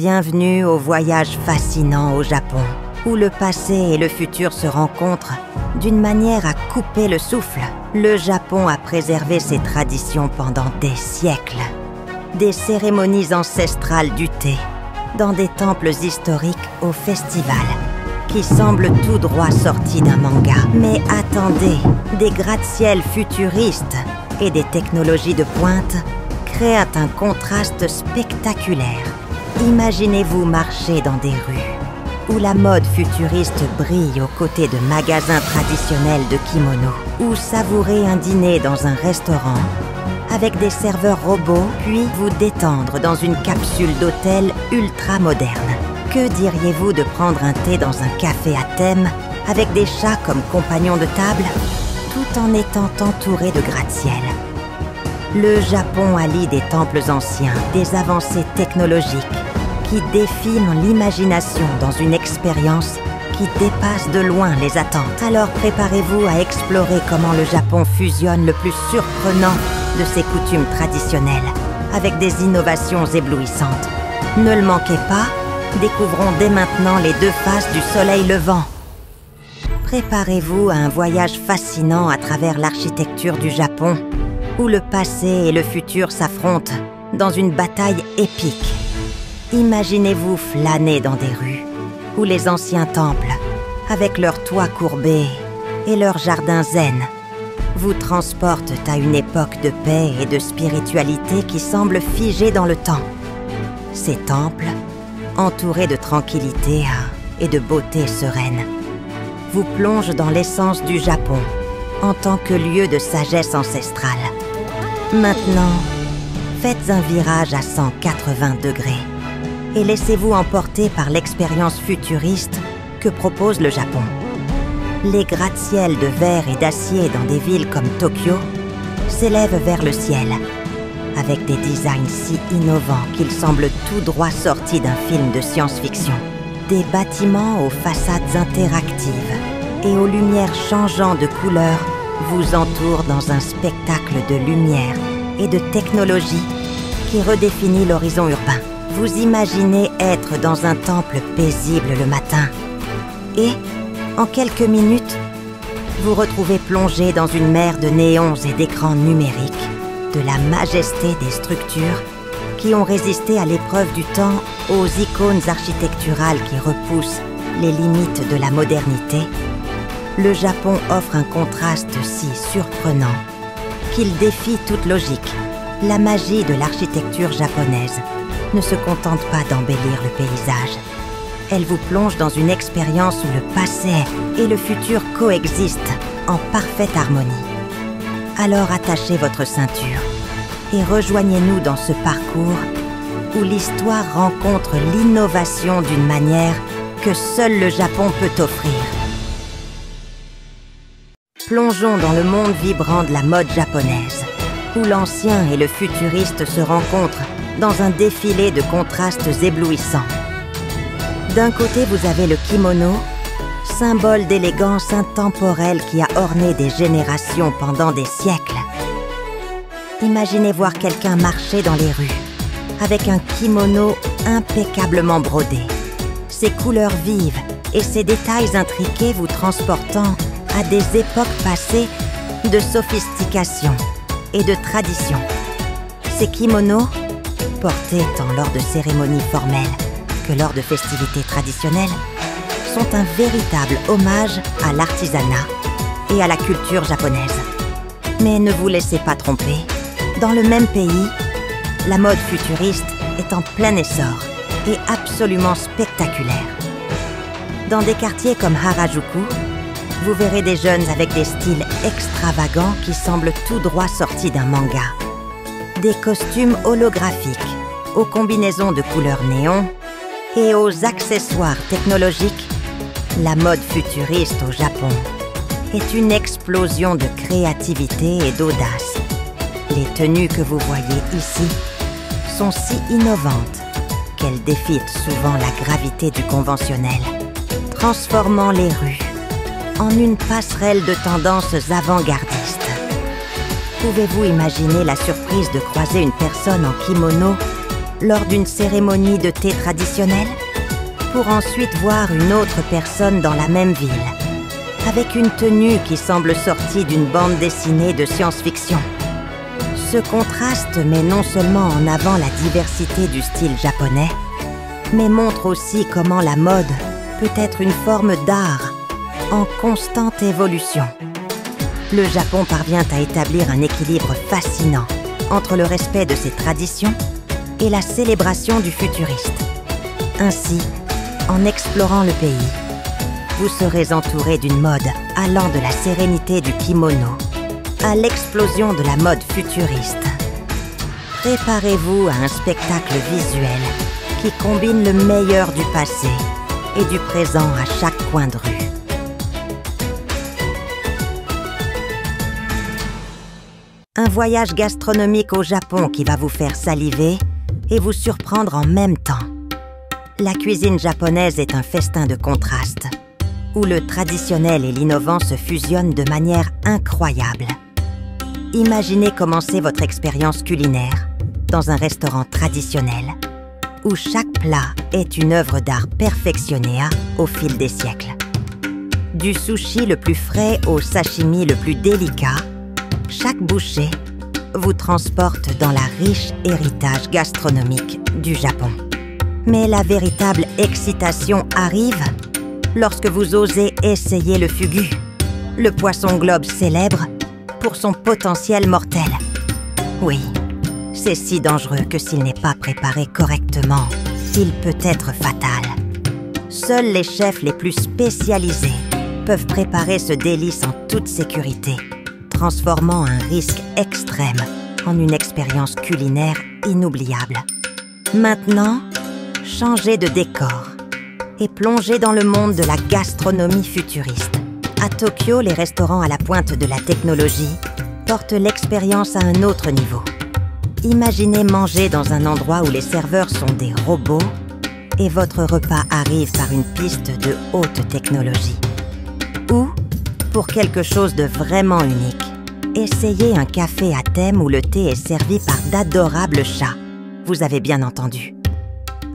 Bienvenue au voyage fascinant au Japon, où le passé et le futur se rencontrent d'une manière à couper le souffle. Le Japon a préservé ses traditions pendant des siècles. Des cérémonies ancestrales du thé, dans des temples historiques au festival, qui semblent tout droit sortis d'un manga. Mais attendez, des gratte-ciel futuristes et des technologies de pointe créent un contraste spectaculaire. Imaginez-vous marcher dans des rues où la mode futuriste brille aux côtés de magasins traditionnels de kimonos, ou savourer un dîner dans un restaurant avec des serveurs robots, puis vous détendre dans une capsule d'hôtel ultra moderne. Que diriez-vous de prendre un thé dans un café à thème avec des chats comme compagnons de table, tout en étant entouré de gratte-ciel? Le Japon allie des temples anciens, des avancées technologiques qui défient l'imagination dans une expérience qui dépasse de loin les attentes. Alors préparez-vous à explorer comment le Japon fusionne le plus surprenant de ses coutumes traditionnelles avec des innovations éblouissantes. Ne le manquez pas, découvrons dès maintenant les deux faces du soleil levant. Préparez-vous à un voyage fascinant à travers l'architecture du Japon, où le passé et le futur s'affrontent dans une bataille épique. Imaginez-vous flâner dans des rues où les anciens temples, avec leurs toits courbés et leurs jardins zen, vous transportent à une époque de paix et de spiritualité qui semble figée dans le temps. Ces temples, entourés de tranquillité et de beauté sereine, vous plongent dans l'essence du Japon en tant que lieu de sagesse ancestrale. Maintenant, faites un virage à 180 degrés et laissez-vous emporter par l'expérience futuriste que propose le Japon. Les gratte-ciel de verre et d'acier dans des villes comme Tokyo s'élèvent vers le ciel, avec des designs si innovants qu'ils semblent tout droit sortis d'un film de science-fiction. Des bâtiments aux façades interactives et aux lumières changeant de couleur vous entourent dans un spectacle de lumière et de technologie qui redéfinit l'horizon urbain. Vous imaginez être dans un temple paisible le matin et, en quelques minutes, vous retrouvez plongé dans une mer de néons et d'écrans numériques, de la majesté des structures qui ont résisté à l'épreuve du temps aux icônes architecturales qui repoussent les limites de la modernité. Le Japon offre un contraste si surprenant qu'il défie toute logique. La magie de l'architecture japonaise ne se contente pas d'embellir le paysage. Elle vous plonge dans une expérience où le passé et le futur coexistent en parfaite harmonie. Alors attachez votre ceinture et rejoignez-nous dans ce parcours où l'histoire rencontre l'innovation d'une manière que seul le Japon peut offrir. Plongeons dans le monde vibrant de la mode japonaise, où l'ancien et le futuriste se rencontrent dans un défilé de contrastes éblouissants. D'un côté, vous avez le kimono, symbole d'élégance intemporelle qui a orné des générations pendant des siècles. Imaginez voir quelqu'un marcher dans les rues, avec un kimono impeccablement brodé, ses couleurs vives et ses détails intriqués vous transportant à des époques passées de sophistication et de tradition. Ces kimonos, portés tant lors de cérémonies formelles que lors de festivités traditionnelles, sont un véritable hommage à l'artisanat et à la culture japonaise. Mais ne vous laissez pas tromper, dans le même pays, la mode futuriste est en plein essor et absolument spectaculaire. Dans des quartiers comme Harajuku, vous verrez des jeunes avec des styles extravagants qui semblent tout droit sortis d'un manga. Des costumes holographiques, aux combinaisons de couleurs néon et aux accessoires technologiques, la mode futuriste au Japon est une explosion de créativité et d'audace. Les tenues que vous voyez ici sont si innovantes qu'elles défient souvent la gravité du conventionnel, transformant les rues en une passerelle de tendances avant-gardistes. Pouvez-vous imaginer la surprise de croiser une personne en kimono lors d'une cérémonie de thé traditionnelle, pour ensuite voir une autre personne dans la même ville, avec une tenue qui semble sortie d'une bande dessinée de science-fiction. Ce contraste met non seulement en avant la diversité du style japonais, mais montre aussi comment la mode peut être une forme d'art en constante évolution. Le Japon parvient à établir un équilibre fascinant entre le respect de ses traditions et la célébration du futuriste. Ainsi, en explorant le pays, vous serez entouré d'une mode allant de la sérénité du kimono à l'explosion de la mode futuriste. Préparez-vous à un spectacle visuel qui combine le meilleur du passé et du présent à chaque coin de rue. Un voyage gastronomique au Japon qui va vous faire saliver et vous surprendre en même temps. La cuisine japonaise est un festin de contrastes, où le traditionnel et l'innovant se fusionnent de manière incroyable. Imaginez commencer votre expérience culinaire dans un restaurant traditionnel, où chaque plat est une œuvre d'art perfectionnée au fil des siècles. Du sushi le plus frais au sashimi le plus délicat, chaque bouchée vous transporte dans la riche héritage gastronomique du Japon. Mais la véritable excitation arrive lorsque vous osez essayer le fugu, le poisson globe célèbre pour son potentiel mortel. Oui, c'est si dangereux que s'il n'est pas préparé correctement, il peut être fatal. Seuls les chefs les plus spécialisés peuvent préparer ce délice en toute sécurité, transformant un risque extrême en une expérience culinaire inoubliable. Maintenant, changez de décor et plongez dans le monde de la gastronomie futuriste. À Tokyo, les restaurants à la pointe de la technologie portent l'expérience à un autre niveau. Imaginez manger dans un endroit où les serveurs sont des robots et votre repas arrive par une piste de haute technologie. Ou, pour quelque chose de vraiment unique, essayez un café à thème où le thé est servi par d'adorables chats. Vous avez bien entendu.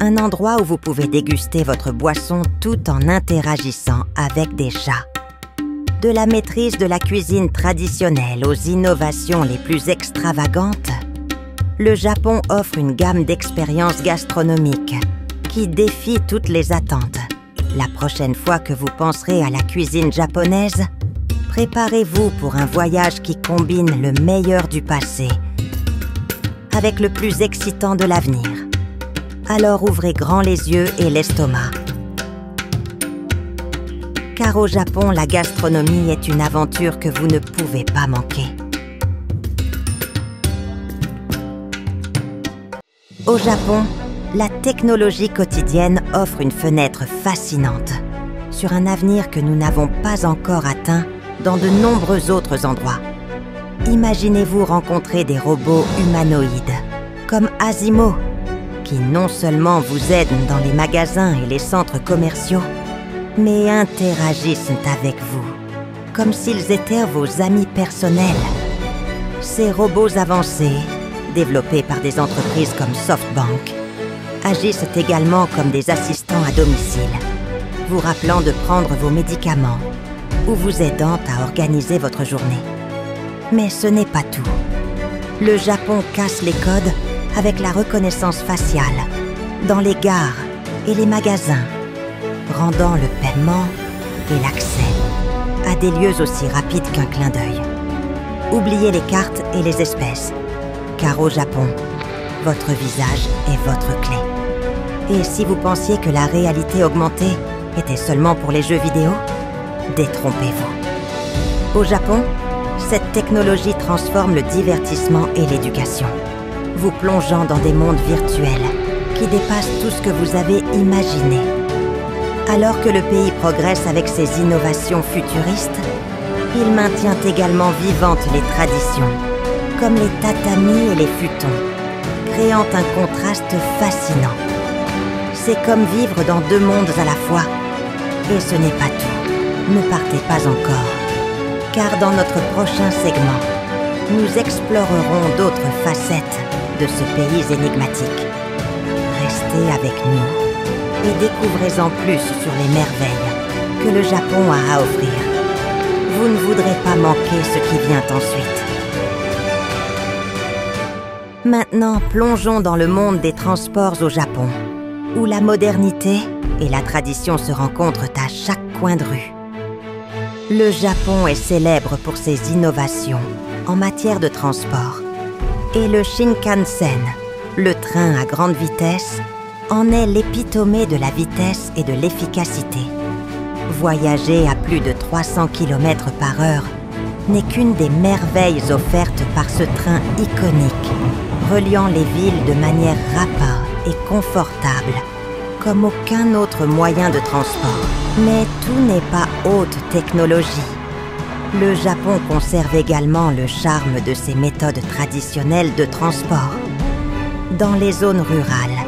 Un endroit où vous pouvez déguster votre boisson tout en interagissant avec des chats. De la maîtrise de la cuisine traditionnelle aux innovations les plus extravagantes, le Japon offre une gamme d'expériences gastronomiques qui défie toutes les attentes. La prochaine fois que vous penserez à la cuisine japonaise, préparez-vous pour un voyage qui combine le meilleur du passé avec le plus excitant de l'avenir. Alors ouvrez grand les yeux et l'estomac. Car au Japon, la gastronomie est une aventure que vous ne pouvez pas manquer. Au Japon, la technologie quotidienne offre une fenêtre fascinante sur un avenir que nous n'avons pas encore atteint dans de nombreux autres endroits. Imaginez-vous rencontrer des robots humanoïdes, comme Asimo, qui non seulement vous aident dans les magasins et les centres commerciaux, mais interagissent avec vous, comme s'ils étaient vos amis personnels. Ces robots avancés, développés par des entreprises comme SoftBank, agissent également comme des assistants à domicile, vous rappelant de prendre vos médicaments ou vous aidant à organiser votre journée. Mais ce n'est pas tout. Le Japon casse les codes avec la reconnaissance faciale dans les gares et les magasins, rendant le paiement et l'accès à des lieux aussi rapides qu'un clin d'œil. Oubliez les cartes et les espèces, car au Japon, votre visage est votre clé. Et si vous pensiez que la réalité augmentée était seulement pour les jeux vidéo, détrompez-vous. Au Japon, cette technologie transforme le divertissement et l'éducation, vous plongeant dans des mondes virtuels qui dépassent tout ce que vous avez imaginé. Alors que le pays progresse avec ses innovations futuristes, il maintient également vivantes les traditions, comme les tatamis et les futons, créant un contraste fascinant. C'est comme vivre dans deux mondes à la fois. Et ce n'est pas tout. Ne partez pas encore, car dans notre prochain segment, nous explorerons d'autres facettes de ce pays énigmatique. restez avec nous et découvrez-en plus sur les merveilles que le Japon a à offrir. Vous ne voudrez pas manquer ce qui vient ensuite. Maintenant, plongeons dans le monde des transports au Japon, où la modernité et la tradition se rencontrent à chaque coin de rue. Le Japon est célèbre pour ses innovations en matière de transport. Et le Shinkansen, le train à grande vitesse, en est l'épitomée de la vitesse et de l'efficacité. Voyager à plus de 300 km/h n'est qu'une des merveilles offertes par ce train iconique, reliant les villes de manière rapide et confortable, comme aucun autre moyen de transport. Mais tout n'est pas haute technologie. Le Japon conserve également le charme de ses méthodes traditionnelles de transport. Dans les zones rurales,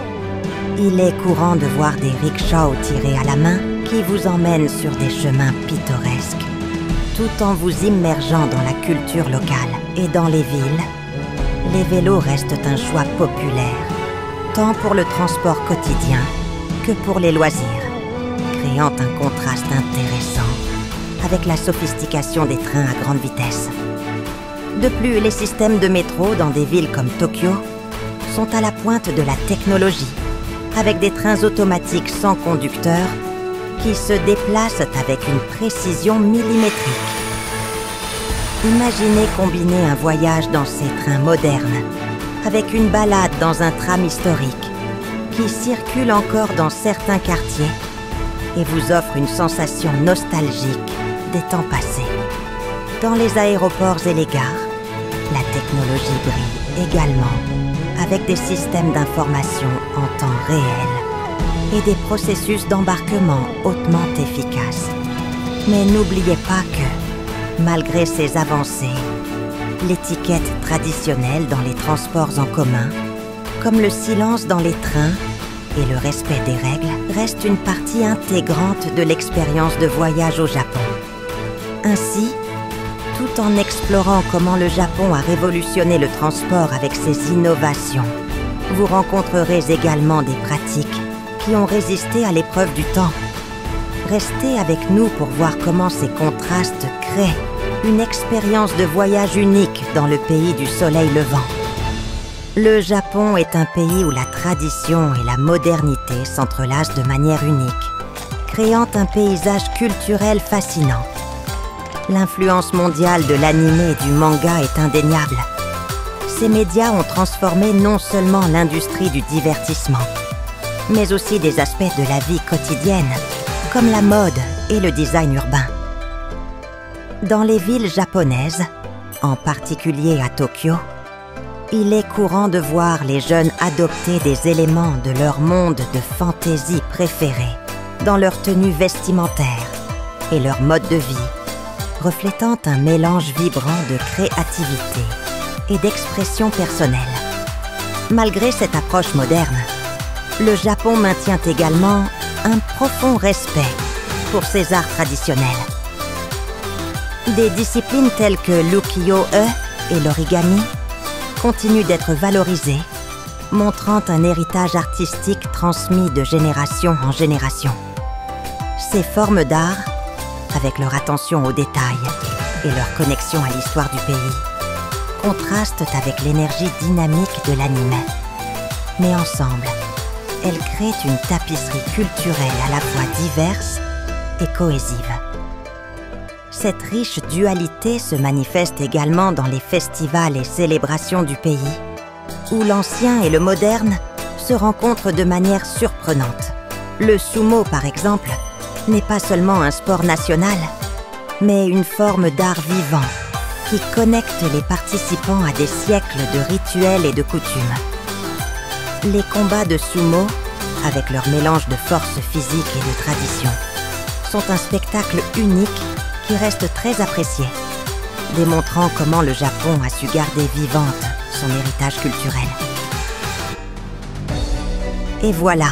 il est courant de voir des rickshaws tirés à la main qui vous emmènent sur des chemins pittoresques, tout en vous immergeant dans la culture locale. Et dans les villes, les vélos restent un choix populaire, tant pour le transport quotidien que pour les loisirs, créant un contraste intéressant avec la sophistication des trains à grande vitesse. De plus, les systèmes de métro dans des villes comme Tokyo sont à la pointe de la technologie, avec des trains automatiques sans conducteur qui se déplacent avec une précision millimétrique. Imaginez combiner un voyage dans ces trains modernes avec une balade dans un tram historique qui circule encore dans certains quartiers et vous offre une sensation nostalgique des temps passés. Dans les aéroports et les gares, la technologie brille également avec des systèmes d'information en temps réel et des processus d'embarquement hautement efficaces. Mais n'oubliez pas que, malgré ces avancées, l'étiquette traditionnelle dans les transports en commun, comme le silence dans les trains et le respect des règles, reste une partie intégrante de l'expérience de voyage au Japon. Ainsi, tout en explorant comment le Japon a révolutionné le transport avec ses innovations, vous rencontrerez également des pratiques qui ont résisté à l'épreuve du temps. Restez avec nous pour voir comment ces contrastes créent une expérience de voyage unique dans le pays du soleil levant. Le Japon est un pays où la tradition et la modernité s'entrelacent de manière unique, créant un paysage culturel fascinant. L'influence mondiale de l'anime et du manga est indéniable. Ces médias ont transformé non seulement l'industrie du divertissement, mais aussi des aspects de la vie quotidienne, comme la mode et le design urbain. Dans les villes japonaises, en particulier à Tokyo, il est courant de voir les jeunes adopter des éléments de leur monde de fantaisie préféré dans leur tenue vestimentaire et leur mode de vie, reflétant un mélange vibrant de créativité et d'expression personnelle. Malgré cette approche moderne, le Japon maintient également un profond respect pour ses arts traditionnels. Des disciplines telles que l'ukiyo-e et l'origami continuent d'être valorisées, montrant un héritage artistique transmis de génération en génération. Ces formes d'art, avec leur attention aux détails et leur connexion à l'histoire du pays, contrastent avec l'énergie dynamique de l'anime. Mais ensemble, elles créent une tapisserie culturelle à la fois diverse et cohésive. Cette riche dualité se manifeste également dans les festivals et célébrations du pays, où l'ancien et le moderne se rencontrent de manière surprenante. Le sumo, par exemple, n'est pas seulement un sport national, mais une forme d'art vivant qui connecte les participants à des siècles de rituels et de coutumes. Les combats de sumo, avec leur mélange de force physique et de tradition, sont un spectacle unique qui reste très apprécié, démontrant comment le Japon a su garder vivante son héritage culturel. Et voilà,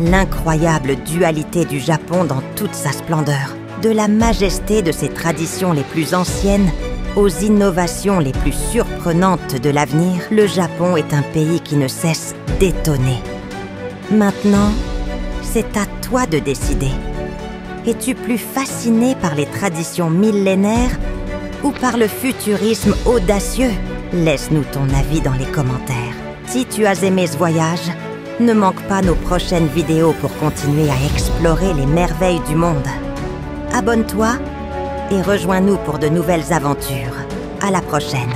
l'incroyable dualité du Japon dans toute sa splendeur. De la majesté de ses traditions les plus anciennes aux innovations les plus surprenantes de l'avenir, le Japon est un pays qui ne cesse d'étonner. Maintenant, c'est à toi de décider. Es-tu plus fasciné par les traditions millénaires ou par le futurisme audacieux? Laisse-nous ton avis dans les commentaires. Si tu as aimé ce voyage, ne manque pas nos prochaines vidéos pour continuer à explorer les merveilles du monde. Abonne-toi et rejoins-nous pour de nouvelles aventures. À la prochaine.